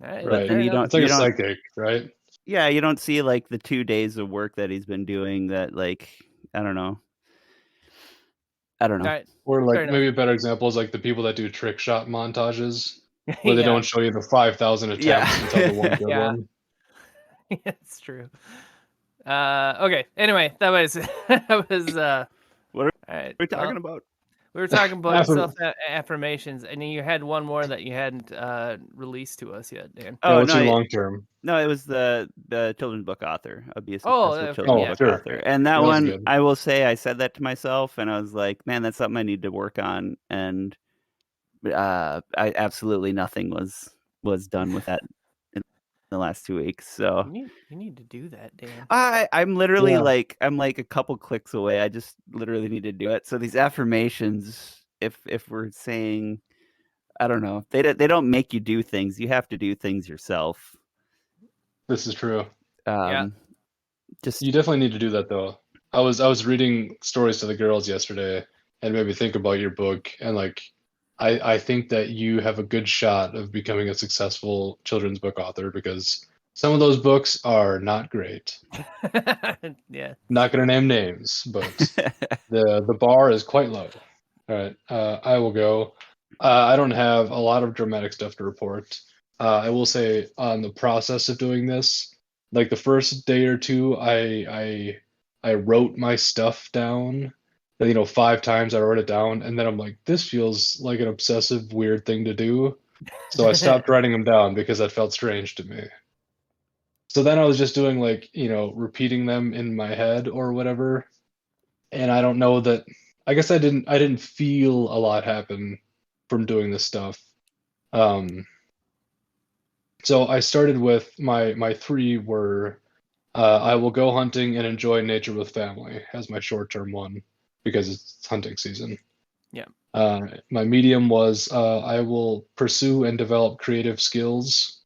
All right. But Right. then Fair enough. It's like a psychic, right? yeah, you don't see, like, the 2 days of work that he's been doing that, like, I don't know. I don't know. All right. Or like Fair enough. maybe a better example is like the people that do trick shot montages where they Yeah. don't show you the 5,000 attempts until the one good Yeah. one. It's true. Okay. Anyway, that was that was What are all right. we Well, talking about? we were talking about Affirm- affirmations, and you had one more that you hadn't released to us yet, Dan. Yeah, Oh what's no, your long term? no, it was the children's book author. I'll be a Oh, successful okay. children's Oh, Yeah. book sure. author. And that That was one, good. I will say, I said that to myself, and I was like, man, that's something I need to work on. And I absolutely nothing was done with that in the last 2 weeks. So You need to do that, Dan. I'm literally Yeah. like I'm like a couple clicks away. I just literally need to do it. So these affirmations, if we're saying, I don't know, they don't make you do things. You have to do things yourself. This is true. Yeah. Just You definitely need to do that though. I was reading stories to the girls yesterday and made me think about your book and like I think that you have a good shot of becoming a successful children's book author because some of those books are not great. Yeah. Not gonna name names, but the bar is quite low. All right, I will go. I don't have a lot of dramatic stuff to report. I will say on the process of doing this, like the first day or two, I wrote my stuff down. 5 times I wrote it down, and then I'm like, this feels like an obsessive, weird thing to do. So I stopped writing them down because that felt strange to me. So then I was just doing like, repeating them in my head or whatever. And I don't know that I guess I didn't feel a lot happen from doing this stuff. Um, so I started with my three were I will go hunting and enjoy nature with family as my short-term one because it's hunting season. Yeah. My medium was I will pursue and develop creative skills.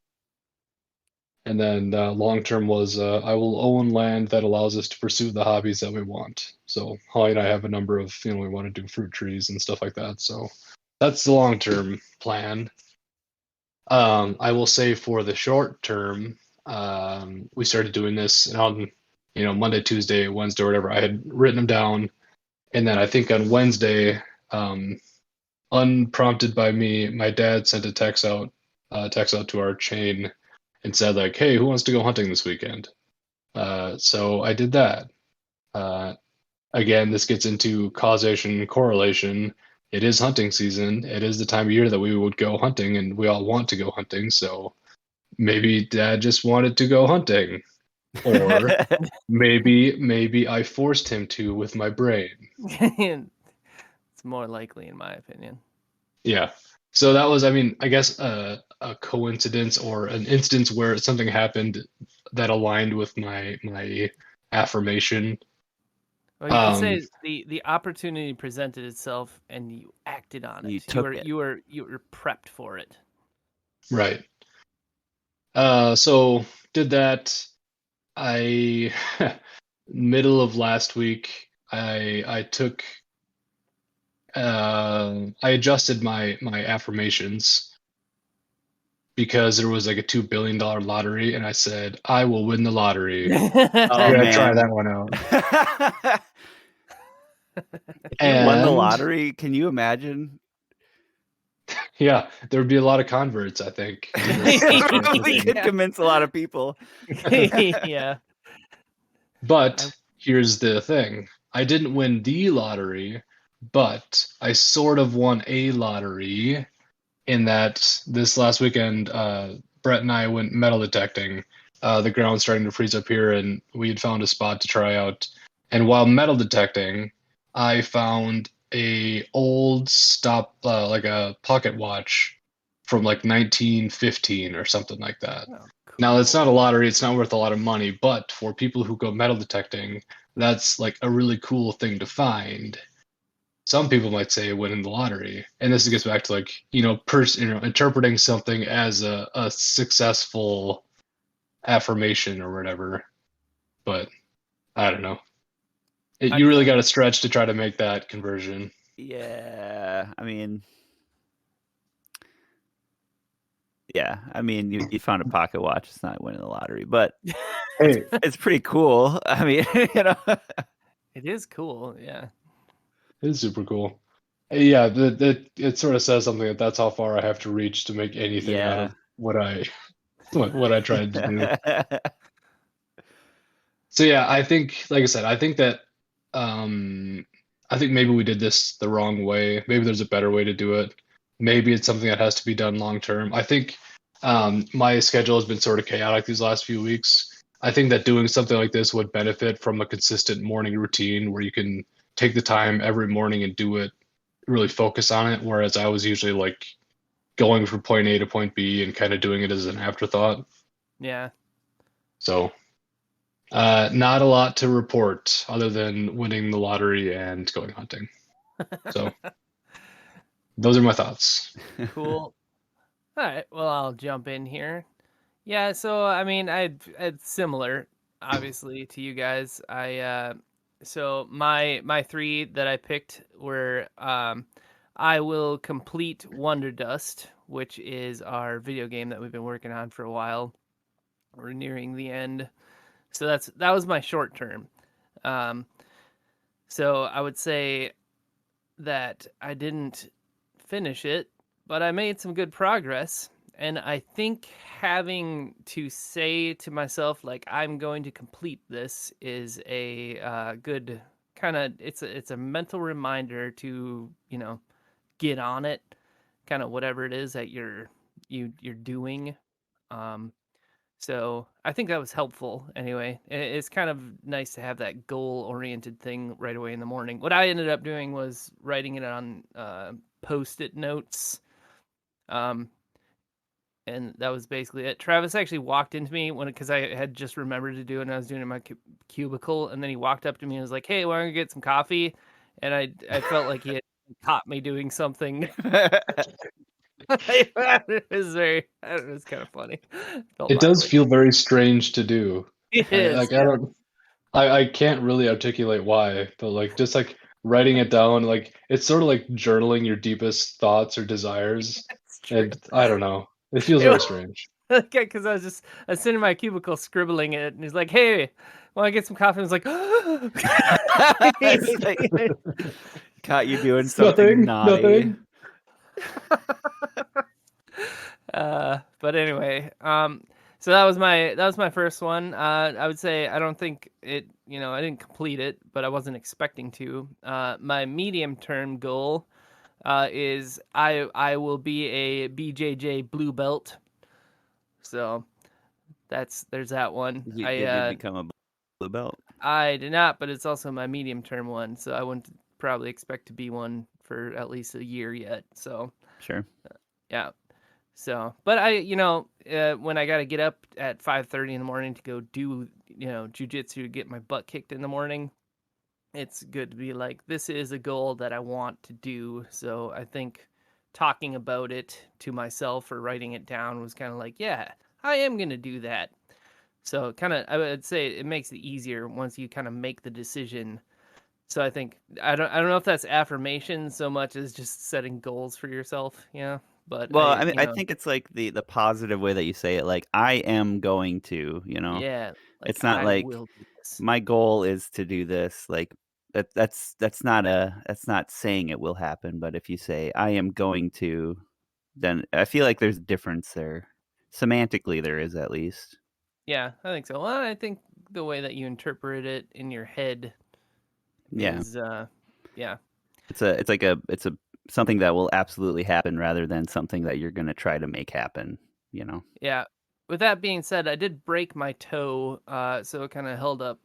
And then long term was I will own land that allows us to pursue the hobbies that we want. So Holly and I have a number of, we want to do fruit trees and stuff like that. So that's the long term plan. I will say for the short term, we started doing this on, Monday, Tuesday, Wednesday, or whatever. I had written them down. And then I think on Wednesday, unprompted by me, my dad sent a text out to our chain and said like, "Hey, who wants to go hunting this weekend?" So I did that. Again, this gets into causation and correlation. It is hunting season. It is the time of year that we would go hunting, and we all want to go hunting. So maybe Dad just wanted to go hunting, or maybe I forced him to with my brain. It's more likely, in my opinion. Yeah. So that was, I guess a coincidence or an instance where something happened that aligned with my affirmation. Well, you could say the opportunity presented itself and you acted on it. You took it. You were prepped for it. Right. So did that. I middle of last week, I took I adjusted my affirmations because there was like a $2 billion lottery, and I said I will win the lottery. Oh Yeah, man, try that one out. If you won the And lottery, can you imagine? yeah, there would be a lot of converts, I think. We could convince a lot of people. Yeah. But here's the thing. I didn't win the lottery, but I sort of won a lottery in that this last weekend, Brett and I went metal detecting. The ground's starting to freeze up here, and we had found a spot to try out. And while metal detecting, I found a old like a pocket watch from like 1915 or something like that. Oh, cool. Now, it's not a lottery. It's not worth a lot of money, but for people who go metal detecting, that's like a really cool thing to find. Some people might say winning the lottery, and this gets back to like interpreting something as a successful affirmation or whatever. But I don't know. You really got to stretch to try to make that conversion. Yeah, you found a pocket watch. It's not winning the lottery, but Hey, it's pretty cool. It is cool, yeah. It's super cool. Yeah, it sort of says something that's how far I have to reach to make anything out Yeah. of what I what I tried to do. So yeah, I think, like I said, I think that um I think maybe we did this the wrong way. Maybe there's a better way to do it. Maybe it's something that has to be done long term. I think my schedule has been sort of chaotic these last few weeks. I think that doing something like this would benefit from a consistent morning routine where you can take the time every morning and do it, really focus on it. Whereas I was usually like going from point A to point B and kind of doing it as an afterthought. Yeah. So not a lot to report other than winning the lottery and going hunting. So those are my thoughts. Cool. All right. Well, I'll jump in here. Yeah. So I mean, I'd similar, obviously, to you guys. So my three that I picked were I will complete Wonder Dust, which is our video game that we've been working on for a while. We're nearing the end, so that was my short term. Um, so I would say that I didn't finish it, but I made some good progress. And I think having to say to myself, like, I'm going to complete this is a good kind of, it's a mental reminder to, get on it, kind of whatever it is that you're doing. Um, so I think that was helpful anyway. It's kind of nice to have that goal oriented thing right away in the morning. What I ended up doing was writing it on post it notes. Um, and that was basically it. Travis actually walked into me because I had just remembered to do it and I was doing it in my cubicle. And then he walked up to me and was like, "Hey, why don't you get some coffee?" And I felt like he had caught me doing something. It was kind of funny. Felt It does awkward. feel very strange to do. It I, is, like I yeah. don't, I can't really articulate why, but like just like writing it down, like it's sort of like journaling your deepest thoughts or desires, It's true. and I don't know. It feels It very was strange. okay, because I was sitting in my cubicle scribbling it, and he's like, "Hey, want to get some coffee?" I was like, It's like caught you doing something Nothing, naughty. nothing. but anyway, so that was my first one. I would say I don't think it, I didn't complete it, but I wasn't expecting to. My medium term goal is I will be a BJJ blue belt. So there's that one. Did you become a blue belt? I did not, but it's also my medium term one, so I wouldn't probably expect to be one for at least a year yet. So Sure. yeah. So, but when I got to get up at 5:30 in the morning to go do, jujitsu to get my butt kicked in the morning, it's good to be like, this is a goal that I want to do. So I think talking about it to myself or writing it down was kind of like, yeah, I am going to do that. So kind of, I would say it makes it easier once you kind of make the decision. So I think I don't know if that's affirmation so much as just setting goals for yourself. Yeah, but Well, I mean, I think it's like the positive way that you say it, like I am going to, yeah, like It's not I like will do this. my goal is to do this. Like that's not saying it will happen, but if you say I am going to, then I feel like there's a difference there. Semantically there is at least. Yeah, I think so. Well, I think the way that you interpret it in your head Yeah. is, yeah, It's a something that will absolutely happen rather than something that you're going to try to make happen, you know. yeah. With that being said, I did break my toe, so it kind of held up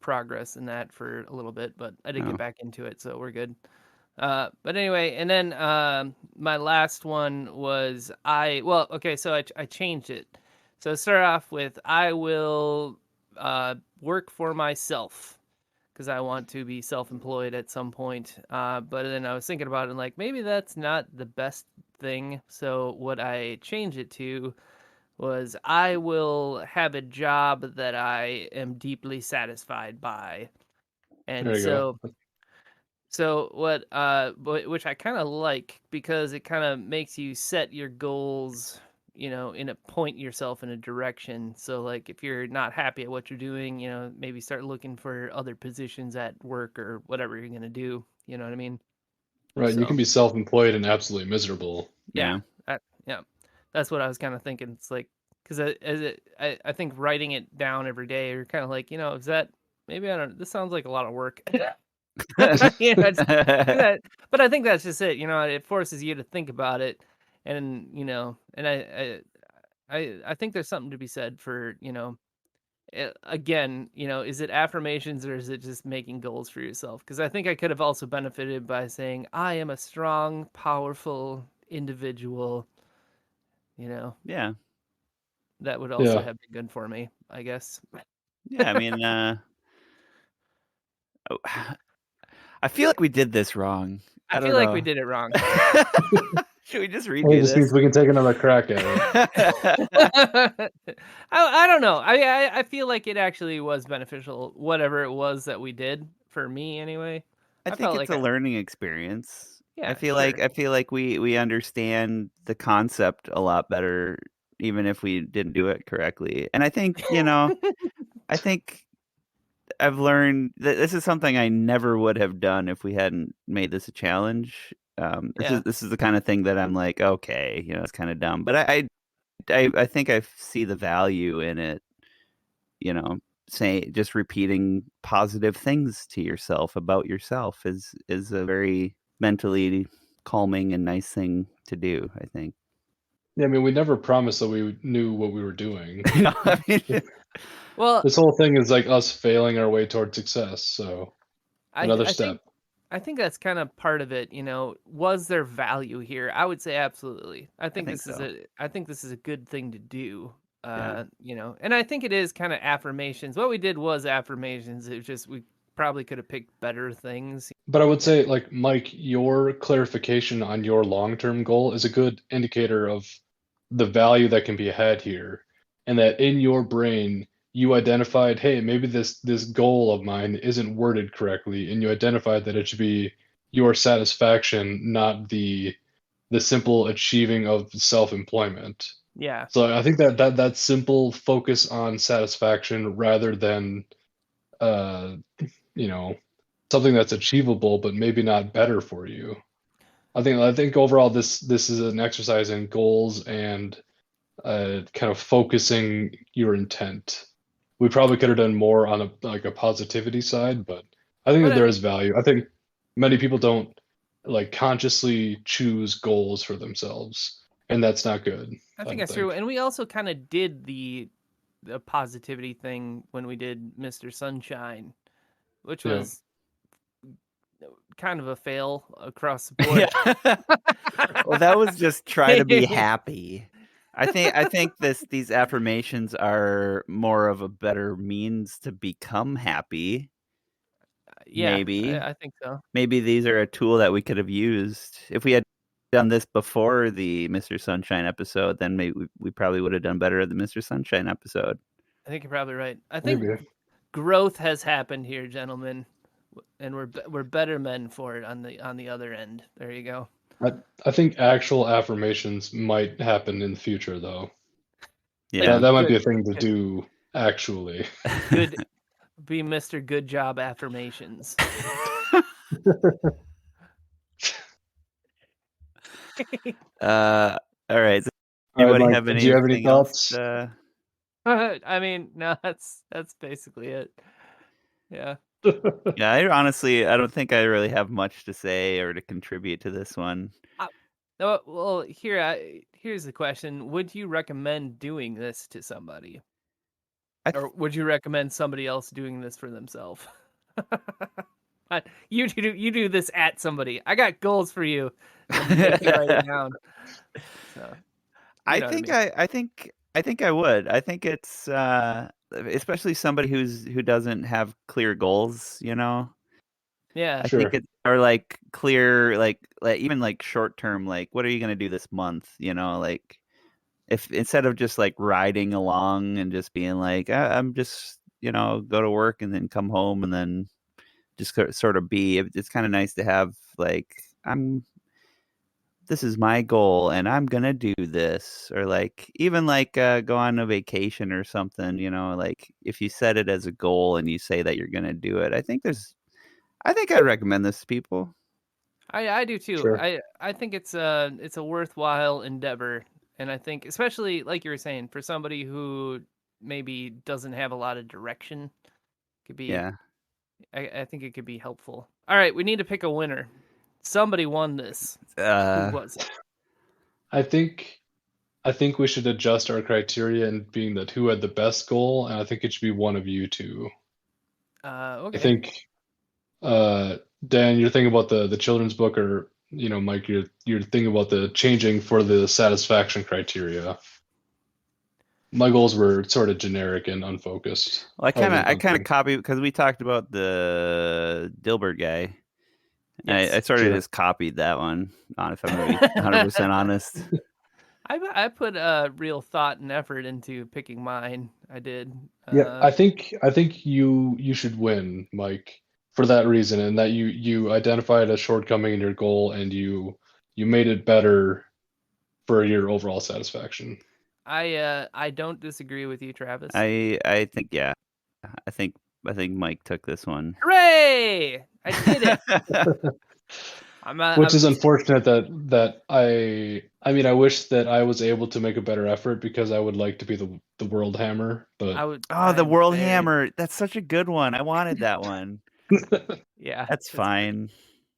progress in that for a little bit, but I did get Oh, back into it, so we're good. But anyway, and then my last one was well, okay, so I changed it. So I start off with I will work for myself because I want to be self-employed at some point. But then I was thinking about it and like maybe that's not the best thing. So what I changed it to was I will have a job that I am deeply satisfied by. And There you go. so what which I kind of like because it kind of makes you set your goals point yourself in a direction. So like if you're not happy at what you're doing, maybe start looking for other positions at work or whatever you're going to do. You know what I mean? Right, and you can So be self-employed and absolutely miserable. yeah, Yeah. yeah, that's what I was kind of thinking. It's like, because I think writing it down every day, you're kind of like, is that, maybe I don't, this sounds like a lot of work. It's that, but I think that's just it. It forces you to think about it, and and I think there's something to be said for again, is it affirmations or is it just making goals for yourself? Because I think I could have also benefited by saying I am a strong, powerful individual. Yeah. That would also Yeah. have been good for me, I guess. Yeah, I mean, oh, I feel like we did this wrong. I I don't feel like we know. did it wrong. Should we just Well, it redo just means this? we can take another crack at it. I don't know. I feel like it actually was beneficial, whatever it was that we did for me anyway. I I think felt it's like a learning experience. yeah, sure. I feel like we understand the concept a lot better even if we didn't do it correctly. And I think, I think I've learned that this is something I never would have done if we hadn't made this a challenge. Yeah. This is the kind of thing that I'm like, okay, it's kind of dumb, but I think I see the value in it. Say just repeating positive things to yourself about yourself is a very mentally calming and nice thing to do, I think. Yeah, I mean, we never promised that we knew what we were doing. I mean, Well, This whole thing is like us failing our way toward success, so I another I think step. I think that's kind of part of it, Was there value here? I would say absolutely. I think so. I think this is a good thing to do. Yeah. And I think it is kind of affirmations. What we did was affirmations. It was just we probably could have picked better things. But I would say, like, Mike, your clarification on your long-term goal is a good indicator of the value that can be had here, and that in your brain you identified, hey, maybe this goal of mine isn't worded correctly, and you identified that it should be your satisfaction, not the simple achieving of self-employment. Yeah. So I think that simple focus on satisfaction rather than uh, you know, something that's achievable but maybe not better for you. I think overall this is an exercise in goals and kind of focusing your intent. We probably could have done more on a positivity side, but I think But that there is value. I think many people don't like consciously choose goals for themselves, and that's not good, I I think don't that's true. think. And we also kind of did the positivity thing when we did Mr. Sunshine, which Yeah. was kind of a fail across the Yeah. board. Well, that was just try to be happy. I think these affirmations are more of a better means to become happy. Yeah, Maybe. I think so. Maybe these are a tool that we could have used. If we had done this before the Mr. Sunshine episode, then maybe we probably would have done better at the Mr. Sunshine episode. I think you're probably right. I think Maybe. growth has happened here, gentlemen, and we're better men for it on the other end. There you go. I think actual affirmations might happen in the future, though. Yeah. That might be Good, a thing to good, do actually. good. Be Mr. Good Job affirmations. All right. Does All right, anybody Mike, have do you have any anything else? thoughts? I mean, no, that's basically it. Yeah. Yeah, I don't think I really have much to say or to contribute to this one. No, well, here's the question: would you recommend doing this to somebody, I th- or would you recommend somebody else doing this for themselves? You do this at somebody. I got goals for you, and make you write it down. So you know what I mean? I think I would. I think it's especially somebody who doesn't have clear goals. Yeah, I think Sure. it or like clear like even like short term like what are you going to do this month, like if instead of just like riding along and just being like I'm just go to work and then come home and then just sort of be it's kind of nice to have like I'm this is my goal and I'm gonna do this, or like even like go on a vacation or something, like if you set it as a goal and you say that you're gonna do it, I think I'd recommend this to people. I do too. Sure. I think it's a worthwhile endeavor, and I think especially like you were saying for somebody who maybe doesn't have a lot of direction, could be. Yeah. I think it could be helpful. All right, we need to pick a winner. Somebody won this. Who was it? I think we should adjust our criteria and being that who had the best goal, and I think it should be one of you two. Okay. I think Dan, you're thinking about the children's book, or Mike, you're thinking about the changing for the satisfaction criteria. My goals were sort of generic and unfocused. Well, I kind of copied because we talked about the Dilbert guy. Yes. I sort of just copied that one, if I'm going to be 100% honest. I put real thought and effort into picking mine. I did. Yeah, I think you should win, Mike, for that reason, and that you identified a shortcoming in your goal and you made it better for your overall satisfaction. I don't disagree with you, Travis. I think I think Mike took this one. Hooray! I did it. Which is unfortunate that I mean I wish that I was able to make a better effort because I would like to be the world hammer, but the world hammer, that's such a good one. I wanted that one. Yeah, that's fine.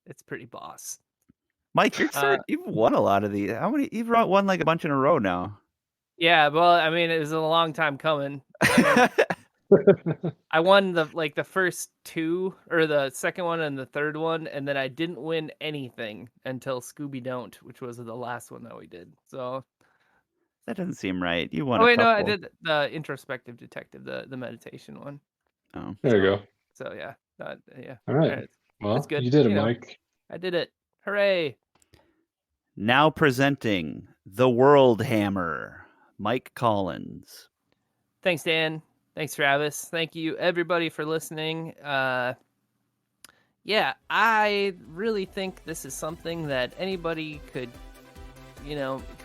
It's pretty boss. Mike, you've won a lot of these. How many? You've won like a bunch in a row now. Yeah, well, I mean, it was a long time coming. I won the first two, or the second one and the third one, and then I didn't win anything until Scooby Don't, which was the last one that we did. So that doesn't seem right. You won. Oh wait, no, I did the introspective detective, the meditation one. Oh, there you go. So yeah, yeah. All right. Well, that's good. You did it, Mike. I did it. Hooray! Now presenting the World Hammer, Mike Collins. Thanks, Dan. Thanks, Travis. Thank you, everybody, for listening. Yeah, I really think this is something that anybody could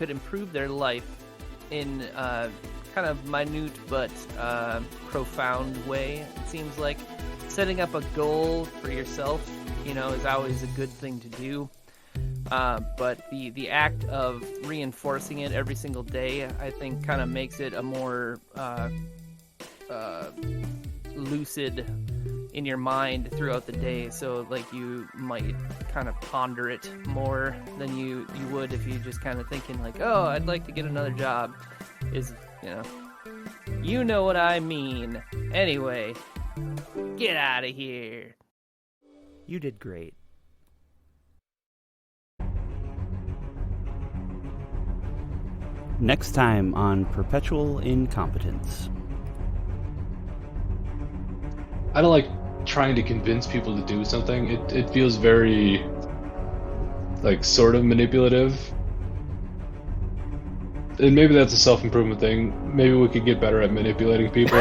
improve their life in kind of minute but profound way. It seems like setting up a goal for yourself, is always a good thing to do. But the act of reinforcing it every single day, I think, kind of makes it a more lucid in your mind throughout the day. So like you might kind of ponder it more than you would if you just kind of thinking like, oh, I'd like to get another job. You know what I mean. Anyway, get out of here. You did great. Next time on Perpetual Incompetence. I don't like trying to convince people to do something. It feels very, like, sort of manipulative. And maybe that's a self-improvement thing. Maybe we could get better at manipulating people.